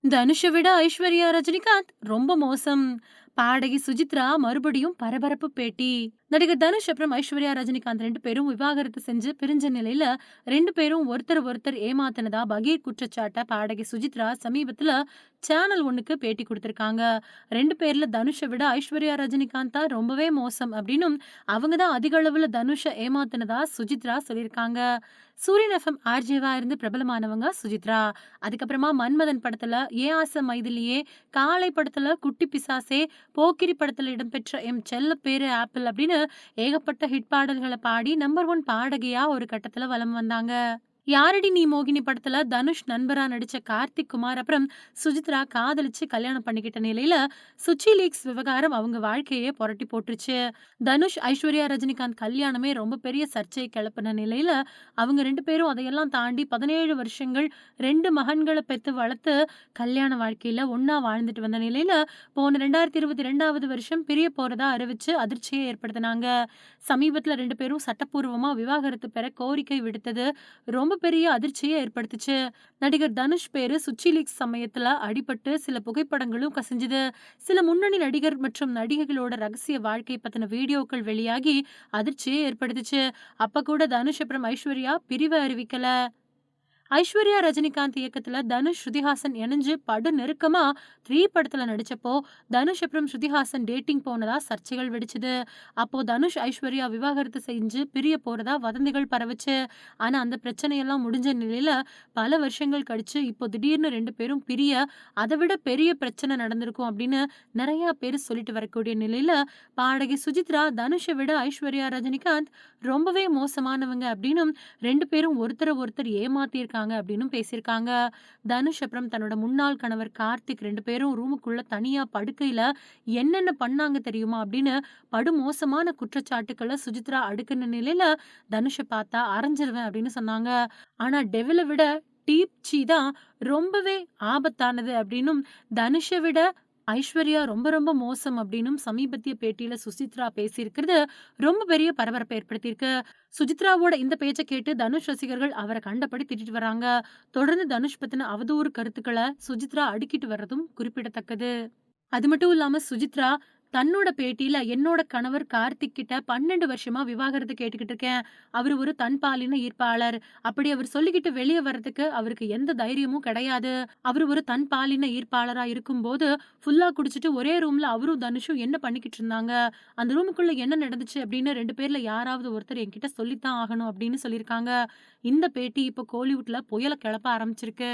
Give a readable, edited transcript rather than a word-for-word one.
தனுஷ விட ஐஸ்வர்யா ரஜினிகாந்த் ரொம்ப மோசம். பாடகி சுஜித்ரா மறுபடியும் பரபரப்பு பேட்டி. நடிகர் தனுஷ் அப்புறம் ஐஸ்வர்யா ரஜினிகாந்த் 2 பேரும் விவாகரத்து செஞ்சு பிரிஞ்ச நிலையில 2 பேரும் ஒருத்தர் ஒருத்தர் ஏமாத்துனதா பகீர் குற்றச்சாட்ட பாடகி சுஜித்ரா சமீபத்துல சேனல் ஒண்ணுக்கு பேட்டி கொடுத்திருக்காங்க. 2 பேர்ல தனுஷ விட ஐஸ்வர்யா ரஜினிகாந்த் தான் ரொம்பவே மோசம் அப்படின்னும் அவங்க தான் அதிக அளவுல தனுஷ ஏமாத்துனதா சுஜித்ரா சொல்லியிருக்காங்க. சூரியன் எஃப்எம் ஆர்ஜேவா இருந்து பிரபலமானவங்க சுஜித்ரா. அதுக்கப்புறமா மன்மதன் படத்துல ஏ ஆசை மைதிலியே, காளை படத்துல குட்டி பிசாசே, போக்கிரி படத்துல இடம்பெற்ற எம் செல்ல பேரு ஆப்பிள் அப்படின்னு ஏகப்பட்ட ஹிட் பாடல்கள பாடி நம்பர் 1 பாடகியா ஒரு கட்டத்துல வலம் வந்தாங்க. யாரடி நீ மோகினி படத்துல தனுஷ் நண்பரா நடிச்ச கார்த்திக் குமார் அப்புறம் சுஜித்ரா காதலிச்சு கல்யாணம் பண்ணிக்கிட்ட நிலையில சுச்சி லீக்ஸ் விவகாரம் அவங்க வாழ்க்கையே புரட்டி போட்டுருச்சு. தனுஷ் ஐஸ்வர்யா ரஜினிகாந்த் கல்யாணமே ரொம்ப பெரிய சர்ச்சையை கிளப்பின நிலையில அவங்க 2 பேரும் அதையெல்லாம் தாண்டி 17 வருஷங்கள் 2 மகன்களை பெத்து வளர்த்து கல்யாண வாழ்க்கையில ஒண்ணா வாழ்ந்துட்டு வந்த நிலையில போன 2022வது வருஷம் பிரிய போறதா அறிவிச்சு அதிர்ச்சியை ஏற்படுத்தினாங்க. சமீபத்துல 2 பேரும் சட்டப்பூர்வமா விவாகரத்து பெற கோரிக்கை விடுத்தது ரொம்ப பெரிய அதிர்ச்சியை ஏற்படுத்துச்சு. நடிகர் தனுஷ் பேரு சுச்சி லீக்ஸ் சமயத்துல அடிபட்டு சில புகைப்படங்களும் கசிஞ்சுது. சில முன்னணி நடிகர் மற்றும் நடிகைகளோட ரகசிய வாழ்க்கை பத்தின வீடியோக்கள் வெளியாகி அதிர்ச்சியை ஏற்படுத்துச்சு. அப்ப கூட தனுஷ் அப்புறம் ஐஸ்வர்யா பிரிவு அறிவிக்கல. ஐஸ்வர்யா ரஜினிகாந்த் இயக்கத்துல தனுஷ் ஸ்ருதிஹாசன் இணைஞ்சு படு நெருக்கமா 3 படத்துல நடிச்சப்போ தனுஷ் அப்புறம் ஸ்ருதிஹாசன் டேட்டிங் போனதா சர்ச்சைகள் வெடிச்சுது. அப்போ தனுஷ் ஐஸ்வர்யா விவாகரத்து செஞ்சு பிரிய போறதா வதந்திகள் பரவுச்சு. ஆனா அந்த பிரச்சனையெல்லாம் முடிஞ்ச நிலையில பல வருஷங்கள் கழிச்சு இப்போ திடீர்னு 2 பேரும் பிரிய அதை விட பெரிய பிரச்சனை நடந்திருக்கும் அப்படின்னு நிறைய பேர் சொல்லிட்டு வரக்கூடிய நிலையில பாடகி சுஜித்ரா தனுஷை விட ஐஸ்வர்யா ரஜினிகாந்த் ரொம்பவே மோசமானவங்க அப்படின்னும் 2 பேரும் ஒருத்தரை ஒருத்தர் ஏமாத்தியிருக்காங்க அப்படின்னு பேசியிருக்காங்க. தனுஷ் அப்புறம் தன்னோட முன்னாள் கணவர் கார்த்திக் 2 பேரும் ரூமுக்குள்ள தனியா படுக்கையில என்னென்ன பண்ணாங்க தெரியுமா அப்படின்னு படுமோசமான குற்றச்சாட்டுக்களை சுஜித்ரா அடுக்குன நிலையில தனுஷ பார்த்தா அரைஞ்சிருவேன் அப்படின்னு சொன்னாங்க. ஆனா டெவில விட டீப் சி தான் ரொம்பவே ஆபத்தானது அப்படின்னும் தனுஷை விட ஐஸ்வர்யா ரொம்ப ரொம்ப மோசம் அப்படின்னும் சமீபத்திய பேட்டியில சுசித்ரா பேசியிருக்கிறது ரொம்ப பெரிய பரபரப்பை ஏற்படுத்தியிருக்கு. சுஜித்ராவோட இந்த பேச்சை கேட்டு தனுஷ் ரசிகர்கள் அவரை கண்டபடி திட்டிட்டு வராங்க. தொடர்ந்து தனுஷ் பத்தின அவதூறு கருத்துக்களை சுஜித்ரா அடுக்கிட்டு வர்றதும் குறிப்பிடத்தக்கது. அது மட்டும் இல்லாம சுஜித்ரா தன்னோட பேட்டியில என்னோட கணவர் கார்த்திக் கிட்ட 12 வருஷமா விவாகரத்து கேட்டுக்கிட்டு இருக்கேன். அவரு ஒரு தன்பாலின ஈர்ப்பாளர். அப்படி அவர் சொல்லிக்கிட்டு வெளியே வர்றதுக்கு அவருக்கு எந்த தைரியமும் கிடையாது. அவரு ஒரு தன்பாலின ஈர்ப்பாளரா இருக்கும்போது ஃபுல்லா குடிச்சிட்டு ஒரே ரூம்ல அவரும் தனுஷும் என்ன பண்ணிக்கிட்டு இருந்தாங்க, அந்த ரூமுக்குள்ள என்ன நடந்துச்சு அப்படின்னு 2 பேர்ல யாராவது ஒருத்தர் என்கிட்ட சொல்லித்தான் ஆகணும் அப்படின்னு சொல்லியிருக்காங்க. இந்த பேட்டி இப்போ கோலிவுட்ல புயல கிளப்ப ஆரம்பிச்சிருக்கு.